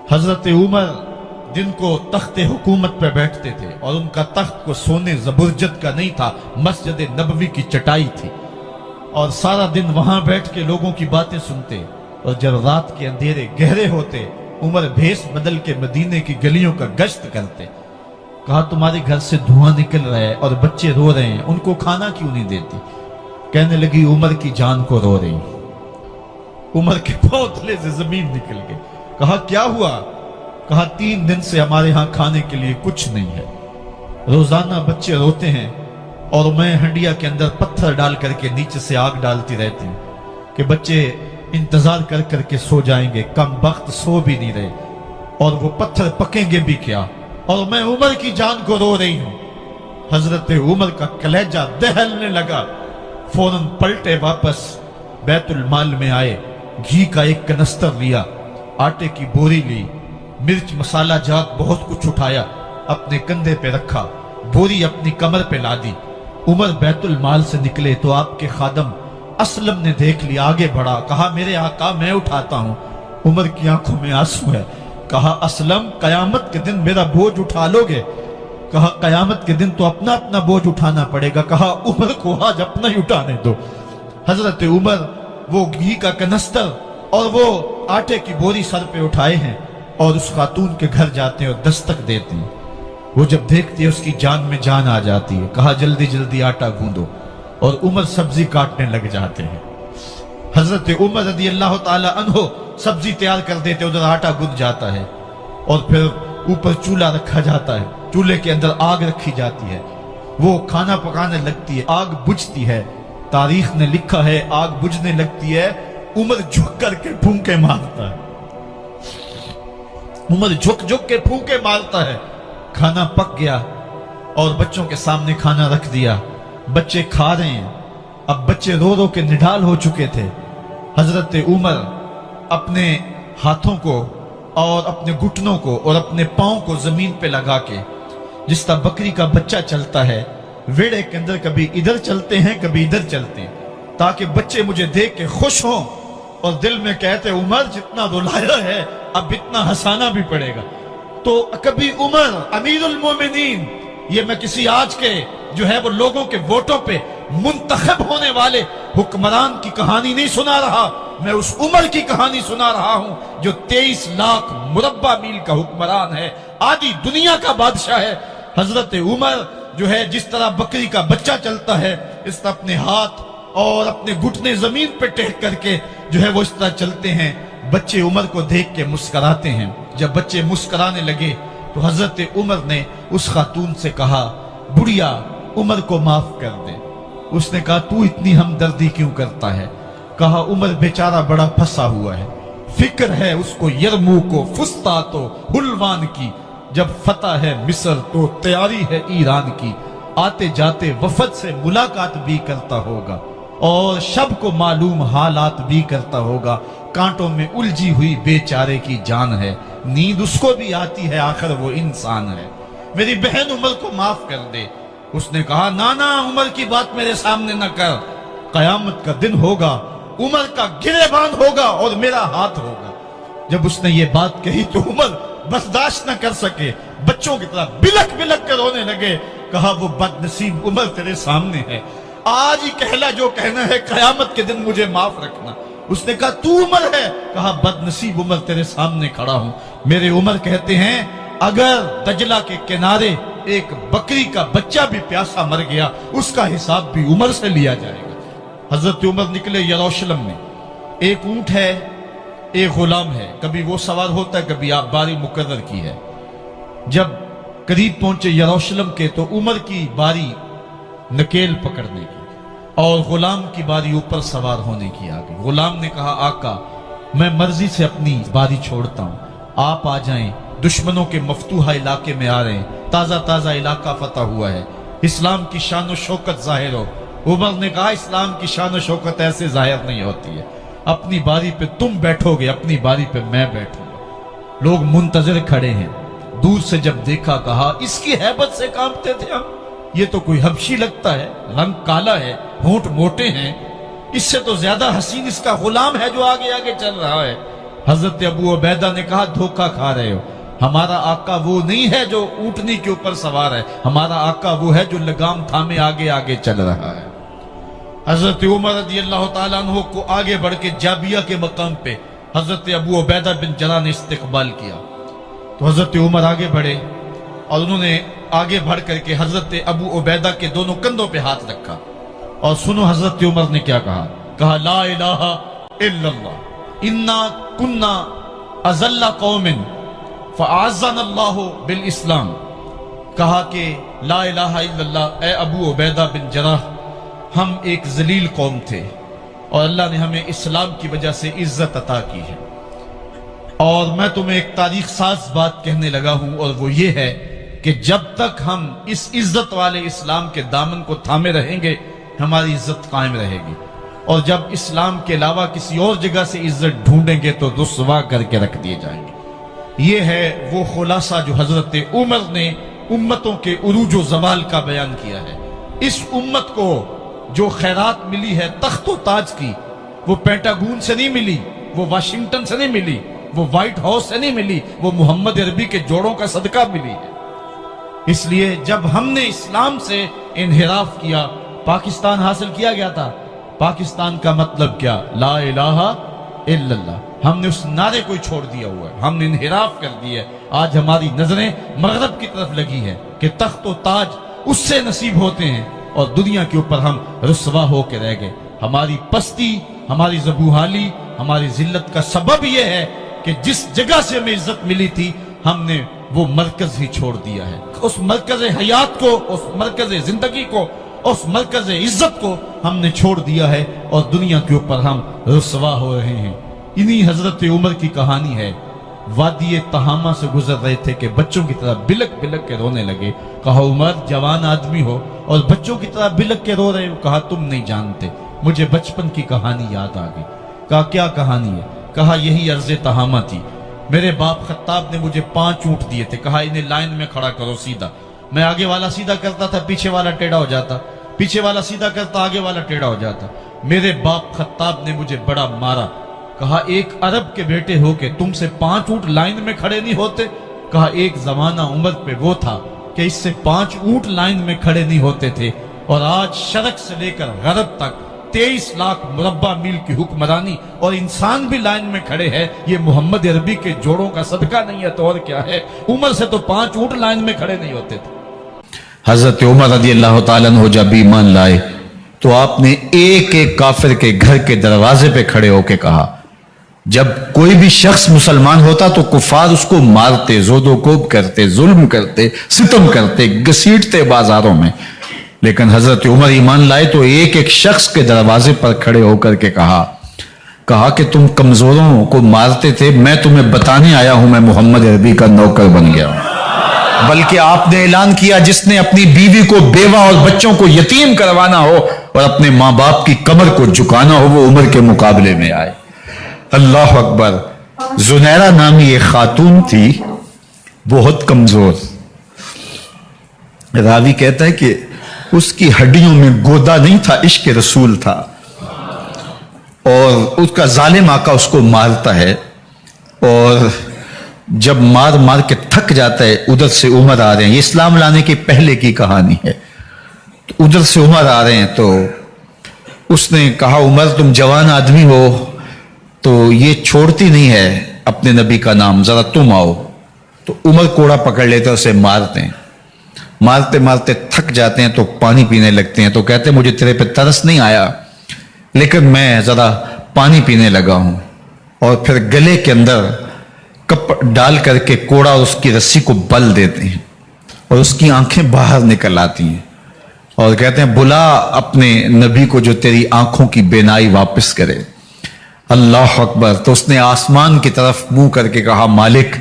हजरत उमर दिन को तख्त हुकूमत पे बैठते थे और उनका तख्त को सोने जबरजद का नहीं था, मस्जिद नबवी की चटाई थी और सारा दिन वहां बैठ के लोगों की बातें सुनते। और जब रात के अंधेरे गहरे होते उमर भेष बदल के मदीने की गलियों का गश्त करते। कहा तुम्हारे घर से धुआं निकल रहा है और बच्चे रो रहे हैं, उनको खाना क्यों नहीं देती? कहने लगी उमर की जान को रो रही। उमर के पांव तले से जमीन निकल गई। कहा क्या हुआ? कहा 3 दिन से हमारे यहां खाने के लिए कुछ नहीं है, रोजाना बच्चे रोते हैं और मैं हंडिया के अंदर पत्थर डाल करके नीचे से आग डालती रहती हूं कि बच्चे इंतजार कर करके सो जाएंगे, कम वक्त सो भी नहीं रहे और वो पत्थर पकेंगे भी क्या, और मैं उमर की जान को रो रही हूं। हजरत उमर का कलेजा दहलने लगा। फौरन पलटे वापस बैतुल माल में आए, घी का एक कनस्तर लिया, आटे की बोरी ली, मिर्च मसाला जात बहुत कुछ उठाया, अपने कंधे पे रखा, बोरी अपनी कमर पे लादी। उमर बैतुल माल से निकले तो आपके खादम असलम ने देख लिया, आगे बढ़ा, कहा मेरे आका मैं उठाता हूं। उमर की आंखों में आंसू है। कहा असलम कयामत के दिन मेरा बोझ उठा लोगे? कहा कयामत के दिन तो अपना अपना बोझ उठाना पड़ेगा। कहा उमर को आज अपना ही उठाने दो। हजरत उमर वो घी का कनस्तर और वो आटे की बोरी सर पे उठाए हैं और उस खातून के घर जाते हैं और दस्तक देते हैं। वो जब देखती है उसकी जान में जान आ जाती है। कहा जल्दी जल्दी आटा गूंदो, और उमर सब्जी काटने लग जाते हैं। हजरत उमर रज़ी अल्लाह ताला अन्हो सब्जी तैयार कर देते, उधर आटा गूंद जाता है और फिर ऊपर चूल्हा रखा जाता है, चूल्हे के अंदर आग रखी जाती है, वो खाना पकाने लगती है, आग बुझती है। तारीख ने लिखा है आग बुझने लगती है, उमर झुक करके फूंके मारता है। उमर झुक झुक के फूंके मारता है। खाना पक गया और बच्चों के सामने खाना रख दिया, बच्चे खा रहे हैं। अब बच्चे रो रो के निढाल हो चुके थे। हजरत उमर अपने हाथों को और अपने घुटनों को और अपने पांव को जमीन पे लगा के, जिस तरह बकरी का बच्चा चलता है वेड़े के अंदर, कभी इधर चलते हैं कभी इधर चलते हैं, ताकि बच्चे मुझे देख के खुश हों और दिल में कहते उमर जितना रुलाया है अब इतना हंसाना भी पड़ेगा। तो कभी उमर अमीरुल मोमिनीन, ये मैं किसी आज के जो है वो लोगों के वोटों पे मुंतखब होने वाले हुक्मरान की कहानी नहीं सुना रहा, मैं उस उमर की कहानी सुना रहा हूं जो 23 लाख मुरब्बा मील का हुक्मरान है, आधी दुनिया का बादशाह है। हजरत उमर जो है जिस तरह बकरी का बच्चा चलता है, इस तरह अपने हाथ और अपने घुटने जमीन पे टेक करके जो है वो इस तरह चलते हैं। बच्चे उमर को देख के मुस्कुराते हैं। जब बच्चे मुस्कुराने लगे तो हजरत उमर ने उस खातून से कहा बुढ़िया उमर को माफ कर दे। उसने कहा तू इतनी हमदर्दी क्यों करता है? कहा उमर बेचारा बड़ा फंसा हुआ है, फिक्र है उसको यरमूक को फुस्तात तो हुलवान की, जब फतह है मिस्र तो तैयारी है ईरान की, आते जाते वफद से मुलाकात भी करता होगा और शब को मालूम हालात भी करता होगा, कांटों में उलझी हुई बेचारे की जान है, नींद उसको भी आती है आखिर वो इंसान है, मेरी बहन उमर को माफ कर दे। उसने कहा ना ना उमर की बात मेरे सामने न कर, कयामत का दिन होगा, उमर का गिरेबान होगा और मेरा हाथ होगा। जब उसने ये बात कही तो उमर बर्दाश्त न कर सके, बच्चों की तरह बिलक बिलक कर रोने लगे। कहा वो बदनसीब उमर तेरे सामने है, आज ही कहला जो कहना है, कयामत के दिन मुझे माफ रखना। उसने कहा तू उमर है? कहा बदनसीब उमर तेरे सामने खड़ा हूं। मेरे उमर कहते हैं अगर दजला के किनारे एक बकरी का बच्चा भी प्यासा मर गया उसका हिसाब भी उमर से लिया जाएगा। हजरत उमर निकले यरूशलेम में, एक ऊंट है एक गुलाम है, कभी वो सवार होता है कभी आप बारी मुकर्रर की है। जब करीब पहुंचे यरूशलेम के तो उमर की बारी नकेल पकड़ने की और गुलाम की बारी ऊपर सवार होने की आ गई। गुलाम ने कहा आका मैं मर्जी से अपनी बारी छोड़ता हूं, आप आ जाएं, दुश्मनों के मफतूहा इलाके में आ रहे हैं, ताजा ताजा इलाका फतह हुआ है, इस्लाम की शान और शौकत जाहिर हो। उमर ने कहा इस्लाम की शान और शौकत ऐसे जाहिर नहीं होती है, अपनी बारी पे तुम बैठोगे, अपनी बारी पे मैं बैठूंगा। लोग मुंतजर खड़े हैं। दूर से जब देखा कहा इसकी हैबत से कांपते थे हम, ये तो कोई हबशी लगता है, रंग काला है, होंठ मोटे हैं, इससे तो ज्यादा हसीन इसका गुलाम है जो आगे आगे चल रहा है। حضرت ابو عبیدہ نے کہا دھوکہ کھا رہے ہو، ہمارا آقا وہ نہیں ہے جو اونٹنی کے اوپر سوار ہے، ہمارا آقا وہ ہے جو لگام تھامے آگے آگے چل رہا ہے۔ حضرت عمر رضی اللہ تعالیٰ عنہ کو آگے بڑھ کے جابیہ کے مقام پہ حضرت ابو عبیدہ بن جراح نے استقبال کیا، تو حضرت عمر آگے بڑھے اور انہوں نے آگے بڑھ کر کے حضرت ابو عبیدہ کے دونوں کندھوں پہ ہاتھ رکھا، اور سنو حضرت عمر نے کیا کہا لا الہ الا اللہ انا کنا اذل قوم فاعزنا اللہ بالاسلام، کہا کہ لا الہ الا اللہ، اے ابو عبیدہ بن جراح، ہم ایک ذلیل قوم تھے اور اللہ نے ہمیں اسلام کی وجہ سے عزت عطا کی ہے، اور میں تمہیں ایک تاریخ ساز بات کہنے لگا ہوں، اور وہ یہ ہے کہ جب تک ہم اس عزت والے اسلام کے دامن کو تھامے رہیں گے ہماری عزت قائم رہے گی، اور جب اسلام کے علاوہ کسی اور جگہ سے عزت ڈھونڈیں گے تو رسوا کر کے رکھ دیے جائیں گے۔ یہ ہے وہ خلاصہ جو حضرت عمر نے امتوں کے عروج و زوال کا بیان کیا ہے۔ اس امت کو جو خیرات ملی ہے تخت و تاج کی، وہ پینٹاگون سے نہیں ملی، وہ واشنگٹن سے نہیں ملی، وہ وائٹ ہاؤس سے نہیں ملی، وہ محمد عربی کے جوڑوں کا صدقہ ملی ہے۔ اس لیے جب ہم نے اسلام سے انحراف کیا، پاکستان حاصل کیا گیا تھا، پاکستان کا مطلب کیا؟ لا الہ الا اللہ، ہم نے اس نعرے کو چھوڑ دیا ہوا ہے، ہم نے انحراف کر دیا ہے۔ آج ہماری نظریں مغرب کی طرف لگی ہے کہ تخت و تاج اس سے نصیب ہوتے ہیں، اور دنیا کے اوپر ہم رسوا ہو کے رہ گئے۔ ہماری پستی، ہماری زبوحالی، ہماری ذلت کا سبب یہ ہے کہ جس جگہ سے ہمیں عزت ملی تھی ہم نے وہ مرکز ہی چھوڑ دیا ہے۔ اس مرکز حیات کو، اس مرکز زندگی کو، اس مرکز عزت کو ہم نے چھوڑ دیا ہے، اور دنیا کے اوپر ہم رسوا ہو رہے ہیں۔ انہی حضرت عمر کی کہانی ہے۔ وادی تہامہ سے گزر رہے تھے کہ بچوں کی طرح بلک بلک کے رونے لگے۔ کہا عمر جوان آدمی ہو اور بچوں کی طرح بلک کے رو رہے ہو؟ کہا تم نہیں جانتے، مجھے بچپن کی کہانی یاد آ گئی۔ کہا کیا کہانی ہے؟ کہا یہی عرض تہامہ تھی، میرے باپ خطاب نے مجھے 5 اونٹ دیے تھے، کہا انہیں لائن میں کھڑا کرو سیدھا، میں آگے والا سیدھا کرتا تھا، پیچھے والا ٹیڑھا ہو جاتا، پیچھے والا سیدھا کرتا، آگے والا ٹیڑھا ہو جاتا۔ میرے باپ خطاب نے مجھے بڑا مارا۔ کہا ایک عرب کے بیٹے ہو کے تم سے 5 اونٹ لائن میں کھڑے نہیں ہوتے؟ کہا ایک زمانہ عمر پہ وہ تھا کہ اس سے 5 اونٹ لائن میں کھڑے نہیں ہوتے تھے، اور آج شرق سے لے کر غرب تک 23 لاکھ مربع میل کی حکمرانی، اور انسان بھی لائن میں کھڑے ہیں۔ یہ محمد عربی کے جوڑوں کا صدقہ نہیں ہے تو اور کیا ہے؟ عمر سے تو 5 اونٹ لائن میں کھڑے نہیں ہوتے تھے۔ حضرت عمر رضی اللہ تعالیٰ عنہ جب ایمان لائے تو آپ نے ایک ایک کافر کے گھر کے دروازے پہ کھڑے ہو کے کہا، جب کوئی بھی شخص مسلمان ہوتا تو کفار اس کو مارتے، زود و کوب کرتے، ظلم کرتے، ستم کرتے، گھسیٹتے بازاروں میں، لیکن حضرت عمر ایمان لائے تو ایک ایک شخص کے دروازے پر کھڑے ہو کر کے کہا کہ تم کمزوروں کو مارتے تھے، میں تمہیں بتانے آیا ہوں میں محمد عربی کا نوکر بن گیا ہوں۔ بلکہ آپ نے اعلان کیا جس نے اپنی بیوی کو، بیوہ اور بچوں کو یتیم کروانا ہو اور اپنے ماں باپ کی کمر کو جھکانا ہو وہ عمر کے مقابلے میں آئے۔ اللہ اکبر۔ زنیرہ نامی ایک خاتون تھی، بہت کمزور، راوی کہتا ہے کہ اس کی ہڈیوں میں گودا نہیں تھا، عشق رسول تھا، اور اس کا ظالم آقا اس کو مارتا ہے، اور جب مار مار کے تھک جاتا ہے ادھر سے عمر آ رہے ہیں، یہ اسلام لانے کے پہلے کی کہانی ہے، تو ادھر سے عمر آ رہے ہیں، تو اس نے کہا عمر تم جوان آدمی ہو تو یہ چھوڑتی نہیں ہے اپنے نبی کا نام، ذرا تم آؤ۔ تو عمر کوڑا پکڑ لیتے اسے مارتے ہیں، مارتے مارتے تھک جاتے ہیں تو پانی پینے لگتے ہیں، تو کہتے ہیں مجھے تیرے پہ ترس نہیں آیا لیکن میں ذرا پانی پینے لگا ہوں، اور پھر گلے کے اندر کپ ڈال کر کے کوڑا اور اس کی رسی کو بل دیتے ہیں، اور اس کی آنکھیں باہر نکل آتی ہیں، اور کہتے ہیں بلا اپنے نبی کو جو تیری آنکھوں کی بینائی واپس کرے۔ اللہ اکبر۔ تو اس نے آسمان کی طرف منہ کر کے کہا مالک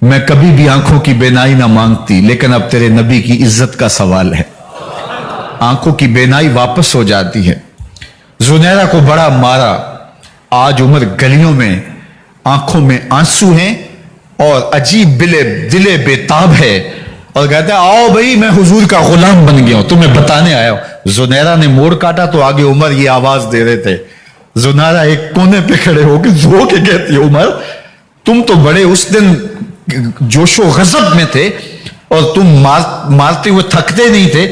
میں کبھی بھی آنکھوں کی بینائی نہ مانگتی، لیکن اب تیرے نبی کی عزت کا سوال ہے۔ آنکھوں کی بینائی واپس ہو جاتی ہے۔ زنیرہ کو بڑا مارا۔ آج عمر گلیوں میں آنکھوں میں آنسو ہیں اور عجیب دلے بےتاب ہے، اور کہتا ہے آؤ بھائی میں حضور کا غلام بن گیا ہوں، تمہیں بتانے آیا ہوں۔ زنیرہ نے موڑ کاٹا تو آگے عمر یہ آواز دے رہے تھے जुनारा एक कोने पे खड़े होकर रो के कहती है, उमर तुम तो बड़े उस दिन जोशो गजब में थे और तुम मारते हुए थकते नहीं थे।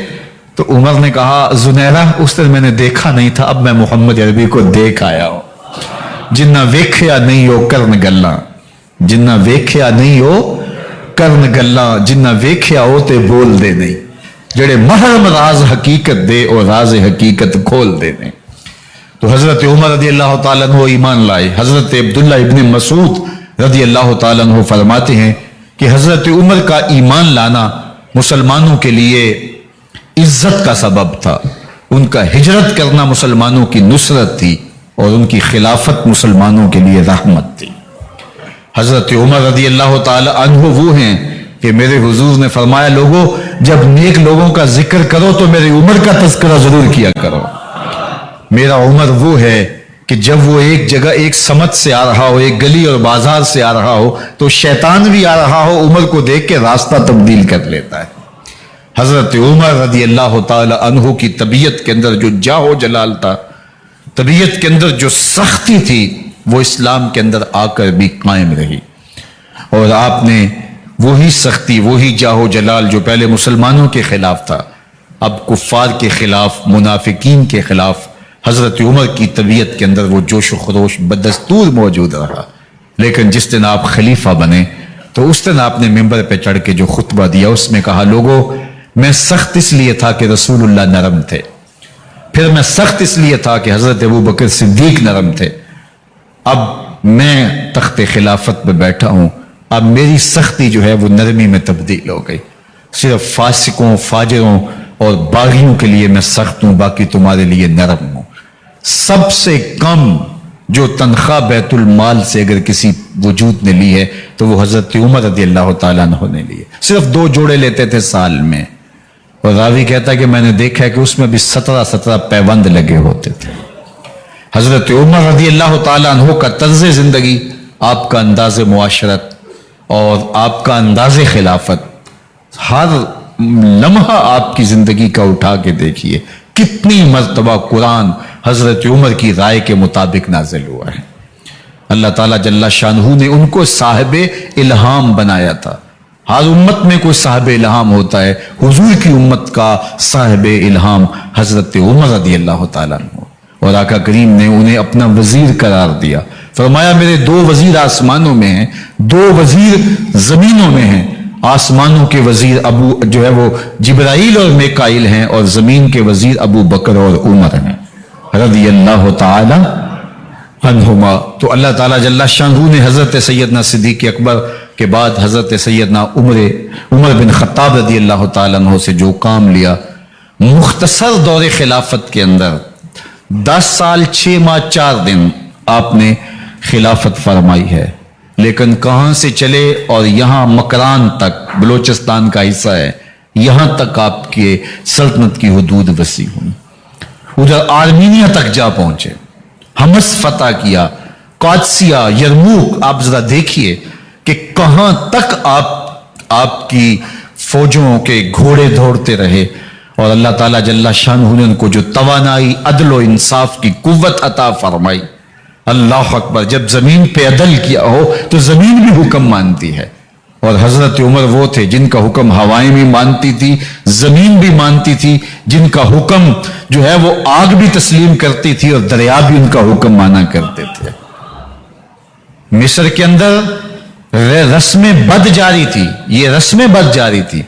तो उमर ने कहा, जुनैरा उस दिन मैंने देखा नहीं था, अब मैं मोहम्मद अरबी को देख आया हूं। जिन्ना वेख्या नहीं हो करन गल्ला, जिन्ना वेख्या नहीं हो करन गल्ला, जिन्ना वेख्या हो ते बोल दे नहीं, जेड़े महरम राज हकीकत दे और राज हकीकत खोल दे नहीं। तो हजरत उमर रदी अल्लाह तआला अन्हु ईमान लाए। हजरत अब्दुल्ला इब्न मसूद रदी अल्लाह तआला अन्हु फरमाते हैं कि हजरत उमर का ईमान लाना मुसलमानों के लिए इज्जत का सबब था। उनका हिजरत करना मुसलमानों की नुसरत थी और उनकी खिलाफत मुसलमानों के लिए रहमत थी। हजरत उमर रदी अल्लाह तआला अन्हु वो हैं कि मेरे हुजूर ने फरमाया, लोगों जब नेक लोगों का जिक्र करो तो मेरी उमर का तज़किरा जरूर किया करो। मेरा उमर वो है कि जब वो एक जगह एक समत से आ रहा हो, एक गली और बाजार से आ रहा हो, तो शैतान भी आ रहा हो, उमर को देख के रास्ता तब्दील कर लेता है। हजरत उमर रदी अल्लाह तआला अन्हु की तबीयत के अंदर जो जाहो जलाल था, तबीयत के अंदर जो सख्ती थी, वो इस्लाम के अंदर आकर भी कायम रही। और आपने वही सख्ती, वही जाहो जलाल जो पहले मुसलमानों के खिलाफ था, अब कुफ्फार के खिलाफ, मुनाफिकीन के खिलाफ हजरत उमर की तबीयत के अंदर वो जोश व खरोश बदस्तूर मौजूद रहा। लेकिन जिस दिन आप खलीफा बने तो उस दिन आपने मिंबर पे चढ़ के जो खुतबा दिया उसमें कहा, लोगों मैं सख्त इसलिए था कि रसूलुल्लाह नरम थे, फिर मैं सख्त इसलिए था कि हजरत अबू बकर सिद्दीक नरम थे, अब मैं तख्ते खिलाफत पे बैठा हूं, अब मेरी सख्ती जो है वो नरमी में तब्दील हो गई। सिर्फ फासिकों, फाजिरों और बागियों के लिए मैं सख्त हूं, बाकी तुम्हारे लिए नरम हूं। सबसे कम जो तनख्वाह बैतुल माल से अगर किसी वजूद ने ली है तो वो हजरत उमर रदी अल्लाह तआला अन्हु ने ली है। सिर्फ 2 जोड़े लेते थे साल में, और रावी कहता है कि मैंने देखा है कि उसमें भी 17 पैबंद लगे होते थे। हजरत उमर रदी अल्लाह तआला अन्हु का तर्ज जिंदगी, आपका अंदाज मुआशरत और आपका अंदाज खिलाफत, हर लम्हा आपकी जिंदगी का उठा के देखिए कितनी मर्तबा कुरान हजरत उमर की राय के मुताबिक नाजिल हुआ है। अल्लाह ताला जल्ला शानहू ने उनको साहिबे इल्हाम बनाया था। हर उम्मत में कोई साहिबे इल्हाम होता है, हुजूर की उम्मत का साहिबे इल्हाम हजरत उमर रदी अल्लाह तआला अन्हु, और आका करीम ने उन्हें अपना वजीर करार दिया। फरमाया, मेरे 2 वजीर आसमानों में हैं, 2 वजीर जमीनों में हैं। आसमानों के वजीर अबू जो है वो जिब्राइल और मिकाइल हैं, और जमीन के वजीर अबू बकर और उमर हैं रज़ी अल्लाह तआला अन्हुमा। तो अल्लाह ताला जल्ला शानहू ने हजरत सैयदना सिद्दीक अकबर के बाद हजरत सैयदना उमर बिन खत्ताब रज़ी अल्लाह तआला अन्हु से जो काम लिया, मुख्तसर दौरे खिलाफत के अंदर 10 साल 6 माह 4 दिन आपने खिलाफत फरमाई है। लेकिन कहां से चले और यहां मकरान तक, बलोचिस्तान का हिस्सा है, यहां तक आपके सल्तनत की हुदूद वसी हुई। उधर आर्मीनिया तक जा पहुंचे, हमस फतह किया, कादसिया, यरमूक। आप जरा देखिए कि कहां तक आपकी फौजों के घोड़े दौड़ते रहे, और अल्लाह ताला जल्ला शानहू ने उनको जो तवानाई, अदल और इंसाफ की कुव्वत अता फरमाई। अल्लाह अकबर। जब जमीन पे अदल किया हो तो जमीन भी हुक्म मानती है, और हजरत उमर वो थे जिनका हुक्म हवाएं भी मानती थी, जमीन भी मानती थी, जिनका हुक्म जो है वो आग भी तस्लीम करती थी और दरिया भी उनका हुक्म माना करते थे। मिस्र के अंदर रस्में बद जारी थी, ये रस्में बद जारी थी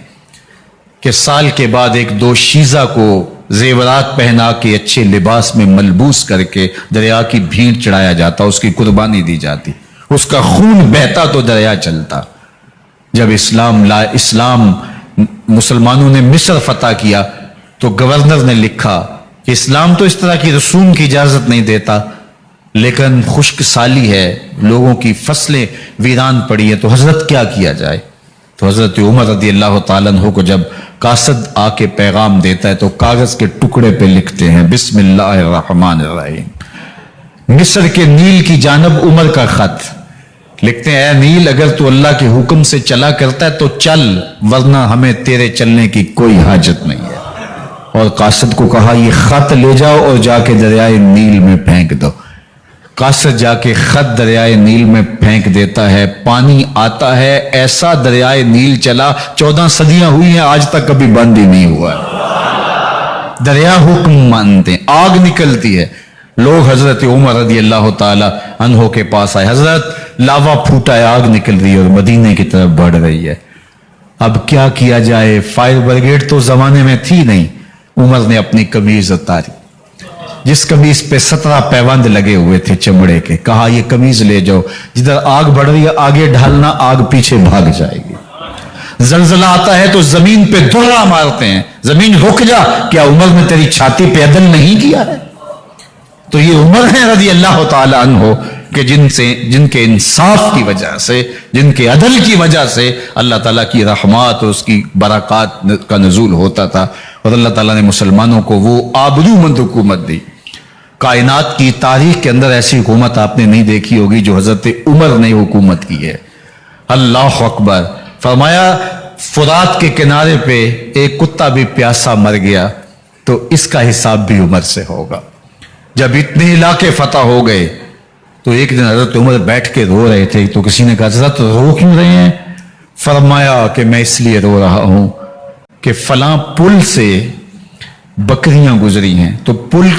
कि साल के बाद 1-2 शीजा को जेवरात पहना के अच्छे लिबास में मलबूस करके दरिया की भीड़ चढ़ाया जाता, उसकी कुर्बानी दी जाती, उसका खून बहता तो दरिया चलता। जब इस्लाम मुसलमानों ने मिस्र फतह किया तो गवर्नर ने लिखा कि इस्लाम तो इस तरह की रसूम की इजाजत नहीं देता, लेकिन खुश्क साली है, लोगों की फसलें वीरान पड़ी है, तो हजरत क्या किया जाए। तो हजरत उमर रदी अल्लाह तआला अन्हु को जब कासद आके पैगाम देता है तो कागज के टुकड़े पे लिखते हैं, बिस्मिल्लाहिर्रहमानिर्रहीम। मिस्र के नील की जानब उमर का खत लिखते हैं, नील अगर तू अल्लाह के हुक्म से चला करता है तो चल, वरना हमें तेरे चलने की कोई हाजत नहीं है। और कासद को कहा, ये खत ले जाओ और जाके दरियाए नील में फेंक दो। कासर जाके खत दरियाए नील में फेंक देता है, पानी आता है, ऐसा दरियाए नील चला 14 सदियां हुई हैं, आज तक कभी बंद ही नहीं हुआ। दरिया हुक्म मानते हैं, आग निकलती है। लोग हजरत उमर रदी अल्लाह ताला अन्हो के पास आए, हजरत लावा फूटा है, आग निकल रही है और मदीने की तरफ बढ़ रही है, अब क्या किया जाए? फायर ब्रिगेड तो जमाने में थी नहीं। उमर ने अपनी कमीज उतारी, जिस कमीज पे 17 पैबंद लगे हुए थे चमड़े के, कहा ये कमीज ले जाओ, जिधर आग बढ़ रही है आगे ढालना, आग पीछे भाग जाएगी। जलजला आता है तो जमीन पे दोहरा मारते हैं, जमीन रुक जा, क्या उमर ने तेरी छाती पे अदल नहीं किया है? तो ये उमर है रज़ी अल्लाह ताला अन्हो कि जिनके इंसाफ की वजह से, जिनके अदल की वजह से अल्लाह ताला की रहमत और उसकी बरक़ात का नज़ूल होता था, और अल्लाह ताला ने मुसलमानों को वो आबरूमंद हुकूमत दी। कायनात की तारीख के अंदर ऐसी हुकूमत आपने नहीं देखी होगी जो हजरत उमर ने हुकूमत की है। अल्लाह अकबर। फरमाया फुरात के किनारे पे एक कुत्ता भी प्यासा मर गया तो इसका हिसाब भी उमर से होगा। जब इतने इलाके फतह हो गए तो एक दिन हजरत उमर बैठ के रो रहे थे, तो किसी ने कहा हजरत रो क्यों रहे हैं? फरमाया कि मैं इसलिए रो रहा हूं कि फलां पुल से बकरियां गुजरी हैं, तो पुल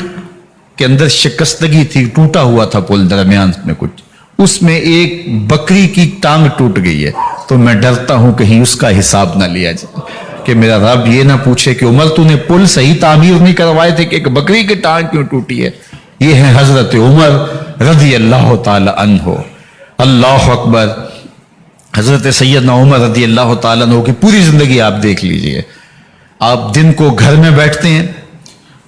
के अंदर शिकस्तगी थी, टूटा हुआ था पुल दरमियान में कुछ, उसमें एक बकरी की टांग टूट गई है, तो मैं डरता हूं कहीं उसका हिसाब ना लिया जाए, कि मेरा रब ये ना पूछे कि उमर तूने पुल सही तामीर नहीं करवाए थे कि एक बकरी की टांग क्यों टूटी है। ये है हजरत उमर रज़ी अल्लाह ताला अन्हो। अल्लाह अकबर। हजरत सैयदना उमर रज़ी अल्लाह ताला अन्हो की पूरी जिंदगी आप देख लीजिए। आप दिन को घर में बैठते हैं,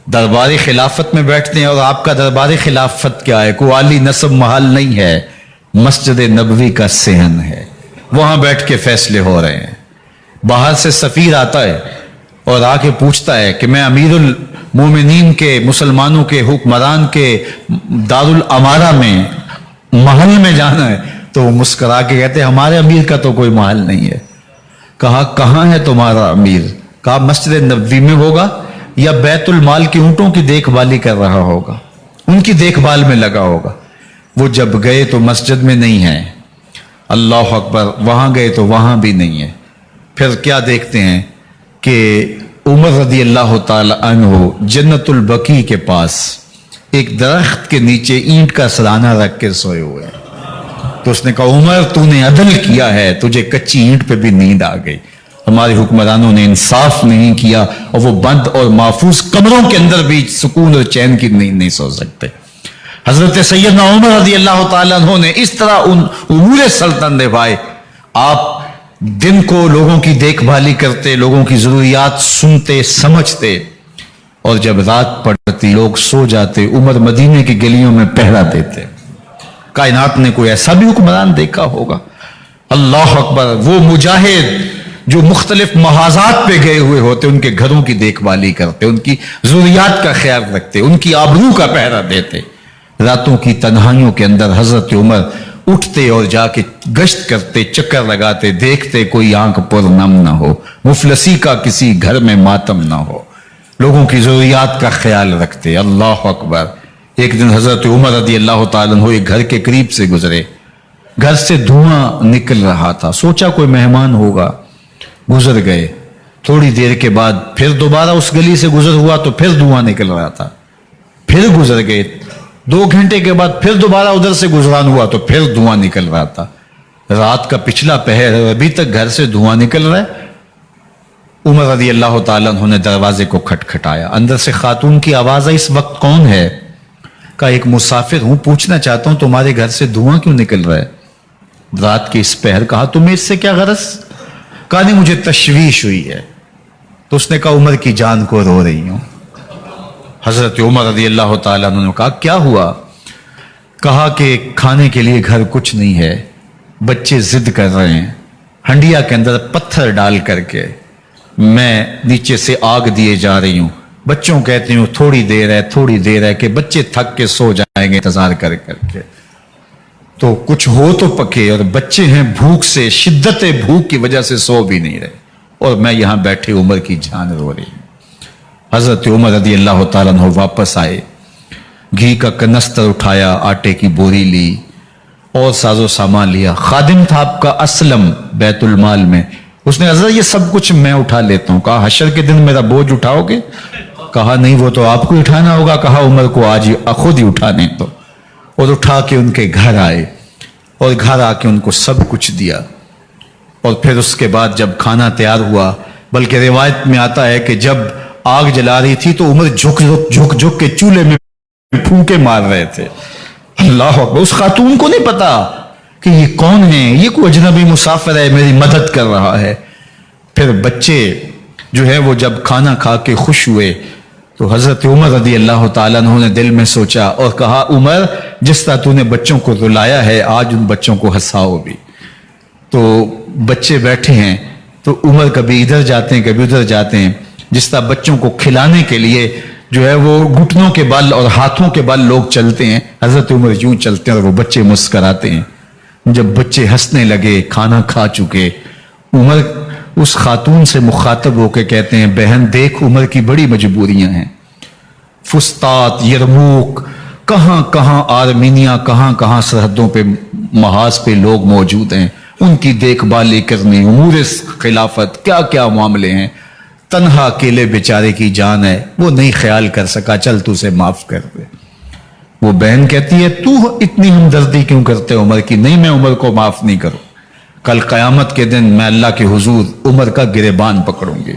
दरबार खिलाफत में बैठते हैं, और आपका दरबार खिलाफत क्या है? कोई आली नस्ब महल नहीं है, मस्जिद नबवी का सेहन है, वहां बैठ के फैसले हो रहे हैं। बाहर से सफीर आता है और आके पूछता है कि मैं अमीरुल मोमिनीन के, मुसलमानों के हुक्मरान के दारुल अमारा में महल में जाना है, तो वो मुस्करा के कहते हैं हमारे अमीर का तो कोई महल नहीं है। कहा कहां है तुम्हारा अमीर? कहा मस्जिद नबवी में होगा या बैतुल माल की ऊंटों की देखभाली कर रहा होगा, उनकी देखभाल में लगा होगा। वो जब गए तो मस्जिद में नहीं है, अल्लाह अकबर। वहां गए तो वहां भी नहीं है। फिर क्या देखते हैं कि उमर रज़ी अल्लाह ताला अन्हो जन्नतुल बकी के पास एक दरख्त के नीचे ईंट का सराना रख के सोए हुए हैं। तो उसने कहा उमर तूने अदल किया है, तुझे कच्ची ईंट पे भी नींद आ गई। हमारे हुक्मरानों ने इंसाफ नहीं किया, और वो बंद और महफूज कमरों के अंदर भी सुकून और चैन की नींद नहीं सो सकते। हजरत सैयदना उमर रज़ी अल्लाह ताला अन्हो ने इस तरह उन उमूर सल्तनत निभाए। आप दिन को लोगों की देखभाली करते, लोगों की जरूरियात सुनते समझते, और जब रात पड़ती लोग सो जाते, उमर मदीने की गलियों में पहरा देते। कायनात ने कोई ऐसा भी हुक्मरान देखा होगा? अल्लाह अकबर। वो मुजाहिद जो मुख्तलिफ महाजात पे गए हुए होते, उनके घरों की देखभाली करते, उनकी जरूरियात का ख्याल रखते, उनकी आबरू का पहरा देते। रातों की तन्हाइयों के अंदर हजरत उमर उठते और जाके गश्त करते, चक्कर लगाते, देखते कोई आंख पर नम ना हो, मुफलसी का किसी घर में मातम ना हो, लोगों की जरूरियात का ख्याल रखते। अल्लाह अकबर। एक दिन हजरत उमर रज़ी अल्लाह ताला अन्हु एक घर के करीब से गुजरे, घर से धुआं निकल रहा था, सोचा कोई मेहमान होगा, गुजर गए। थोड़ी देर के बाद फिर दोबारा उस गली से गुजर हुआ तो फिर धुआं निकल रहा था, फिर गुजर गए। 2 घंटे के बाद फिर दोबारा उधर से गुजरान हुआ तो फिर धुआं निकल रहा था। रात का पिछला पहर है, अभी तक घर से धुआं निकल रहा है। उमर रज़ी अल्लाह ताला अन्हु ने दरवाजे को खटखटाया, अंदर से खातून की आवाज आई, इस वक्त कौन है? कहा एक मुसाफिर हूं, पूछना चाहता हूं तुम्हारे घर से धुआं क्यों निकल रहा है रात के इस पहर? कहा तुम्हें इससे क्या गरज? कहा नहीं मुझे तशवीश हुई है। तो उसने कहा उमर की जान को रो रही हूं। हजरत उमर रज़ी अल्लाह ताला अन्हु ने कहा क्या हुआ? कहा कि खाने के लिए घर कुछ नहीं है, बच्चे जिद कर रहे हैं, हंडिया के अंदर पत्थर डाल करके मैं नीचे से आग दिए जा रही हूं। बच्चों कहती हूं थोड़ी देर है, थोड़ी देर है, कि बच्चे थक के सो जाएंगे इंतजार कर करके, तो कुछ हो तो पके, और बच्चे हैं भूख से, शिद्दत भूख की वजह से सो भी नहीं रहे, और मैं यहां बैठे उमर की जान रो रही हूं। हजरत उमर रज़ी अल्लाह ताला अन्हु वापस आए, घी का कनस्तर उठाया, आटे की बोरी ली और साजो सामान लिया। खादिम था आपका असलम बैतुल माल में, उसने हजरत ये सब कुछ मैं उठा लेता हूं। कहा हशर के दिन मेरा बोझ उठाओगे? कहा नहीं, वो तो आपको उठाना होगा। कहा उमर को आज खुद ही उठाने दो। और उठा के उनके घर आए और घर आके उनको सब कुछ दिया। और फिर उसके बाद जब खाना तैयार हुआ, बल्कि रिवायत में आता है कि जब आग जला रही थी तो उमर झुक झुक के चूल्हे में फूंके मार रहे थे। अल्लाह अकबर। उस खातून को नहीं पता कि ये कौन है, ये कोई अजनबी मुसाफिर है, मेरी मदद कर रहा है। फिर बच्चे जो है वो जब खाना खा के खुश हुए तो हजरत उमर रदी अल्लाह तआला अन्हु ने दिल में सोचा और कहा, उमर जिस तरह तूने बच्चों को रुलाया है, आज उन बच्चों को हंसाओ भी। तो बच्चे बैठे हैं तो उमर कभी इधर जाते हैं कभी उधर जाते हैं। जिस तरह बच्चों को खिलाने के लिए जो है वो घुटनों के बल और हाथों के बल लोग चलते हैं, हजरत उमर यूं चलते हैं और वो बच्चे मुस्कराते हैं। जब बच्चे हंसने लगे, खाना खा चुके, उमर उस खातून से मुखातब होकर कहते हैं, बहन देख उमर की बड़ी मजबूरियां हैं। फुस्तात, यरमूक, कहां कहां आर्मीनिया, कहां कहां सरहदों पे महाज पे लोग मौजूद हैं, उनकी देखभाल करनी, उमूर खिलाफत, क्या क्या मामले हैं। तन्हा अकेले बेचारे की जान है, वो नहीं ख्याल कर सका, चल तू उसे माफ कर दे। वो बहन कहती है, तू इतनी हमदर्दी क्यों करते उमर की? नहीं, मैं उमर को माफ नहीं करूं। कल कयामत के दिन मैं अल्लाह के हुजूर उमर का गिरेबान पकड़ूंगी।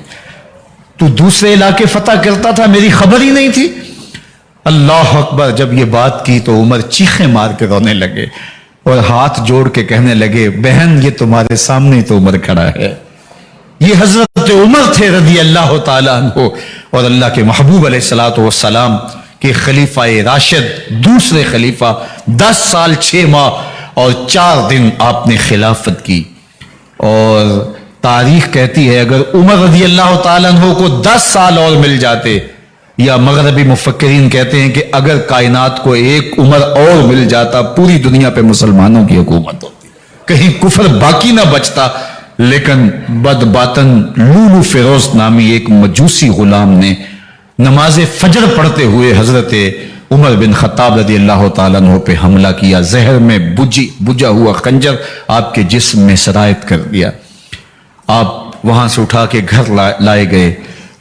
तू दूसरे इलाके फतह करता था, मेरी खबर ही नहीं थी। अल्लाह अकबर। जब ये बात की तो उमर चीखें मार के रोने लगे और हाथ जोड़ के कहने लगे, बहन ये तुम्हारे सामने तो उमर खड़ा है, ये हजरत उमर थे रदी अल्लाह तआला अन्हु और अल्लाह के महबूब अलैहिस्सलातु वस्सलाम के खलीफा राशिद, दूसरे खलीफा। 10 साल 6 माह और 4 दिन आपने खिलाफत की। और तारीख कहती है अगर उमर रदी अल्लाह तआला अन्हु को 10 साल और मिल जाते, या मगरबी मुफक्किरीन कहते हैं कि अगर कायनात को एक उमर और मिल जाता, पूरी दुनिया पे मुसलमानों की हुकूमत होती, कहीं कुफर बाकी ना बचता। लेकिन बदबातन लूलू फिरोज नामी एक मजूसी गुलाम ने नमाज फजर पढ़ते हुए हजरत उमर बिन खत्ताब रदी अल्लाह तआला अन्हु पे हमला किया। जहर में बुझा हुआ खंजर आपके जिस्म में सरायत कर दिया। आप वहां से उठा के घर लाए गए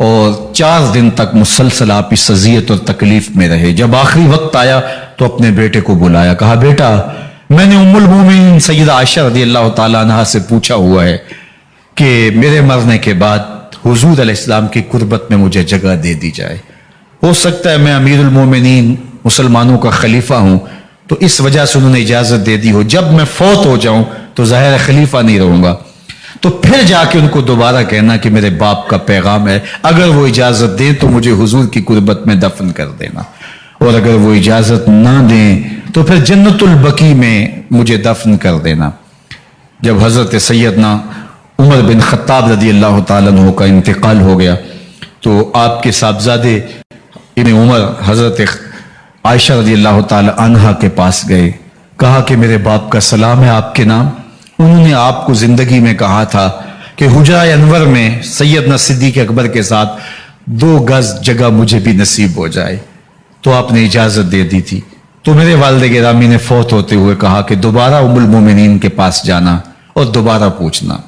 और 4 दिन तक मुसलसल आप इस अजियत और तकलीफ में रहे। जब आखिरी वक्त आया तो अपने बेटे को बुलाया, कहा बेटा मैंने उम्मुल मोमिनीन सैयदा आयशा रदी अल्लाह तआला अन्हा से पूछा हुआ है कि मेरे मरने के बाद हुजूर अलैहिस्सलाम की कुर्बत में मुझे जगह दे दी जाए। हो सकता है मैं अमीरुल मोमिनीन मुसलमानों का खलीफा हूं तो इस वजह से उन्होंने इजाजत दे दी हो, जब मैं फौत हो जाऊं तो जाहिर खलीफा नहीं रहूंगा। तो फिर जाके उनको दोबारा कहना कि मेरे बाप का पैगाम है, अगर वो इजाजत दें तो मुझे हुजूर की कुर्बत में दफन कर देना, और अगर वो इजाजत ना दें तो फिर जन्नतुल बकी में मुझे दफन कर देना। जब हजरत सैयदना उमर बिन खत्ताब रदी अल्लाह तआला अन्हु का इंतकाल हो गया तो आपके साहबजादे इब्न उमर हजरत आयशा रदी अल्लाह तआला अन्हा के पास गए, कहा कि मेरे बाप का सलाम है आपके नाम। उन्होंने आपको जिंदगी में कहा था कि हुजरा अनवर में सैयदना सिद्दीक अकबर के साथ 2 गज जगह मुझे भी नसीब हो जाए, तो आपने इजाजत दे दी थी। तो मेरे वालिद गिरामी ने फौत होते हुए कहा कि दोबारा उम्मुल मोमिनीन के पास जाना और दोबारा पूछना।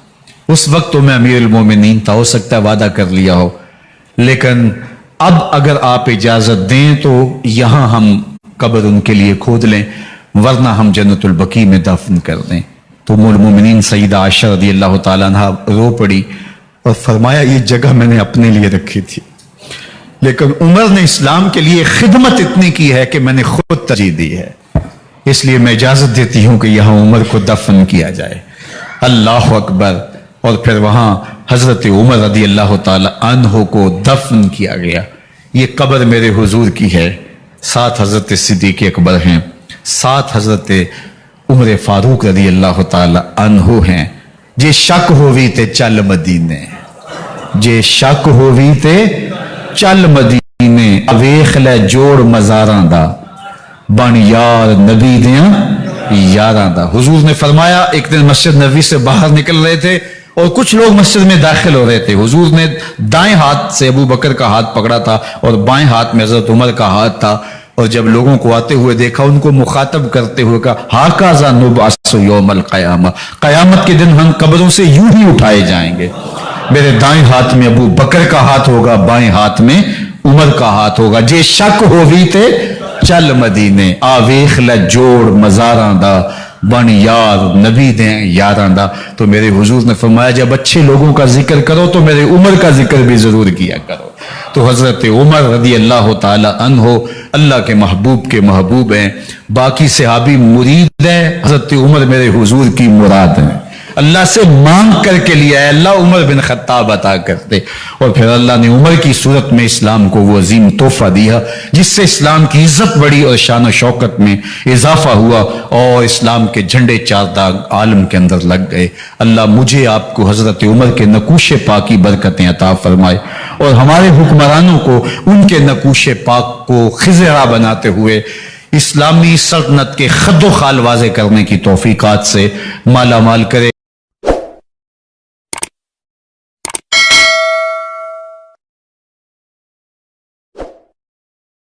उस वक्त तो मैं अमीरुल मोमिनीन था, हो सकता है वादा कर लिया हो, लेकिन अब अगर आप इजाजत दें तो यहां हम कब्र उनके लिए खोद लें, वरना हम जन्नतुल बकी में दफन कर दें। तो उम्मुल मोमिनीन सईदा आयशा रदी अल्लाह तआला अन्हा रो पड़ी और फरमाया ये जगह मैंने अपने लिए रखी थी, लेकिन उमर ने इस्लाम के लिए खिदमत इतनी की है कि मैंने खुद तरजीह दी है, इसलिए मैं इजाजत देती हूं कि यहां उमर को दफन किया जाए। अल्लाह अकबर। और फिर वहां हजरत उमर रदी अल्लाह तआला अन्हु को दफन किया गया। ये कब्र मेरे हुजूर की है, 7 हजरत सिद्दीक अकबर हैं, 7 हजरत उमर फारूक रदी अल्लाह तआला अन्हु हैं। जे शक होवी ते चल मदीने, जे शक होवी ते चल मदीने, वेख ले जोड़ मजारां दा बन यार नबी दियां यारां दा। हुजूर ने फरमाया, एक दिन मस्जिद नबी से बाहर निकल रहे थे और कुछ लोग मस्जिद में दाखिल हो रहे थे। हुजूर ने दाएं हाथ से अबू बकर का हाथ पकड़ा था और बाएं हाथ में हजरत उमर का हाथ था। اور جب لوگوں کو آتے ہوئے دیکھا ان کو مخاطب کرتے ہوئے کہا ہاکازا نبعث یوم القیامہ، قیامت کے دن ہم قبروں سے یوں ہی اٹھائے جائیں گے، میرے دائیں ہاتھ میں ابو بکر کا ہاتھ ہوگا، بائیں ہاتھ میں عمر کا ہاتھ ہوگا، جے شک ہووی تے چل مدینے آ ویخ لے جوڑ مزاراں دا بن یار نبی دیں یاراں دا۔ تو میرے حضور نے فرمایا جب اچھے لوگوں کا ذکر کرو تو میرے عمر کا ذکر بھی ضرور کیا کرو۔ تو حضرت عمر رضی اللہ تعالی عنہ اللہ کے محبوب ہیں، باقی صحابی مرید ہیں، حضرت عمر میرے حضور کی مراد ہیں، اللہ سے مانگ کر کے لیا ہے اللہ عمر بن خطاب عطا کرتے، اور پھر اللہ نے عمر کی صورت میں اسلام کو وہ عظیم تحفہ دیا جس سے اسلام کی عزت بڑی اور شان و شوکت میں اضافہ ہوا، اور اسلام کے جھنڈے چار داغ عالم کے اندر لگ گئے۔ اللہ مجھے آپ کو حضرت عمر کے نقوش پاک کی برکتیں عطا فرمائے، اور ہمارے حکمرانوں کو ان کے نقوش پاک کو خزرہ بناتے ہوئے اسلامی سلطنت کے خد و خال واضح کرنے کی توفیقات سے مالا مال کرے۔